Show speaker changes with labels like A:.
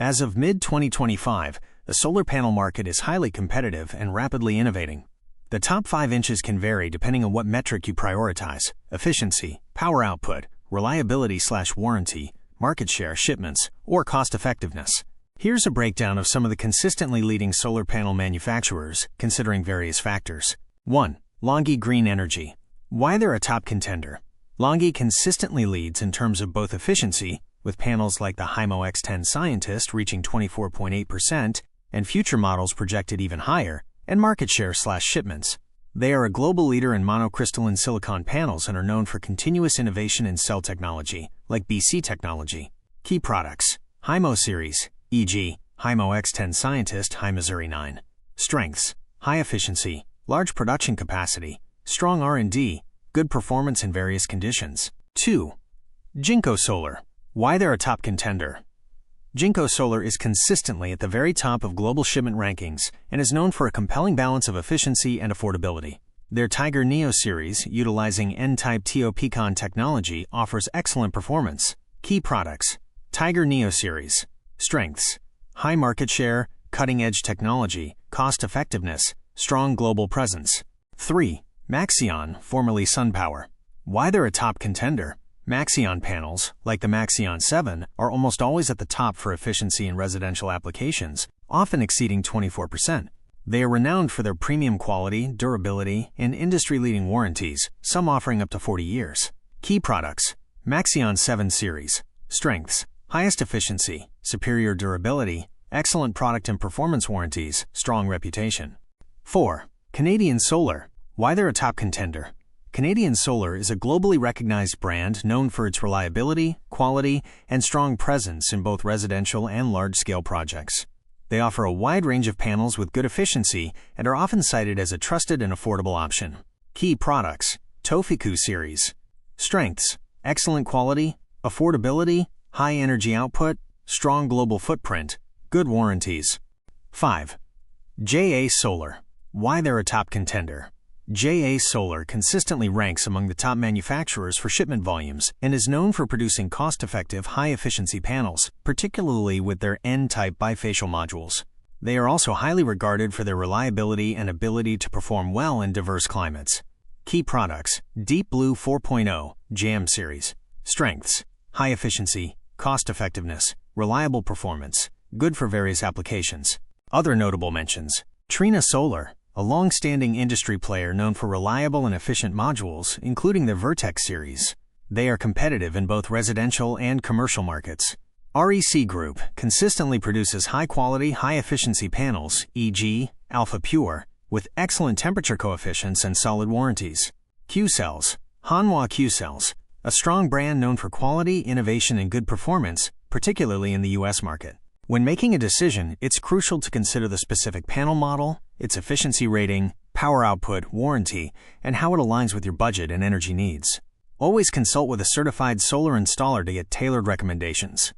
A: As of mid-2025, the solar panel market is highly competitive and rapidly innovating. The top 5 inches can vary depending on what metric you prioritize: efficiency, power output, reliability/warranty, market share, shipments, or cost-effectiveness. Here's a breakdown of some of the consistently leading solar panel manufacturers, considering various factors. 1. LONGi Green Energy. Why they're a top contender. LONGi consistently leads in terms of both efficiency, with panels like the HYMO X10 Scientist reaching 24.8% and future models projected even higher, and market share/shipments. They are a global leader in monocrystalline silicon panels and are known for continuous innovation in cell technology, like BC technology. Key products: HYMO series, e.g., HYMO X10 Scientist, HYMO 9. Strengths: high efficiency, large production capacity, strong R&D, good performance in various conditions. 2. Jeno Solar. Why they're a top contender. Jeno Solar is consistently at the very top of global shipment rankings and is known for a compelling balance of efficiency and affordability. Their Tiger Neo series, utilizing N-type TOPCon technology, offers excellent performance. Key products: Tiger Neo series. Strengths: high market share, cutting-edge technology, cost-effectiveness, strong global presence. 3. Maxon, formerly SunPower. Why they're a top contender. Maxon panels, like the Maxon 7, are almost always at the top for efficiency in residential applications, often exceeding 24%. They are renowned for their premium quality, durability, and industry-leading warranties, some offering up to 40 years. Key products: Maxon 7 series. Strengths: highest efficiency, superior durability, excellent product and performance warranties, strong reputation. 4. Canadian Solar. Why they're a top contender. Canadian Solar is a globally recognized brand known for its reliability, quality, and strong presence in both residential and large-scale projects. They offer a wide range of panels with good efficiency and are often cited as a trusted and affordable option. Key products: Tofiku series. Strengths: excellent quality, affordability, high energy output, strong global footprint, good warranties. 5. Jeno Solar. Why they're a top contender. Jeno Solar consistently ranks among the top manufacturers for shipment volumes and is known for producing cost-effective, high-efficiency panels, particularly with their N-type bifacial modules. They are also highly regarded for their reliability and ability to perform well in diverse climates. Key products: Deep Blue 4.0 JAM series. Strengths: high efficiency, cost-effectiveness, reliable performance, good for various applications. Other notable mentions: Jeno Solar, a long-standing industry player known for reliable and efficient modules, including their Vertex series. They are competitive in both residential and commercial markets. REC Group consistently produces high-quality, high-efficiency panels, e.g., Alpha Pure, with excellent temperature coefficients and solid warranties. Q-Cells. Hanwha Q-Cells, a strong brand known for quality, innovation, and good performance, particularly in the U.S. market. When making a decision, it's crucial to consider the specific panel model, its efficiency rating, power output, warranty, and how it aligns with your budget and energy needs. Always consult with a certified solar installer to get tailored recommendations.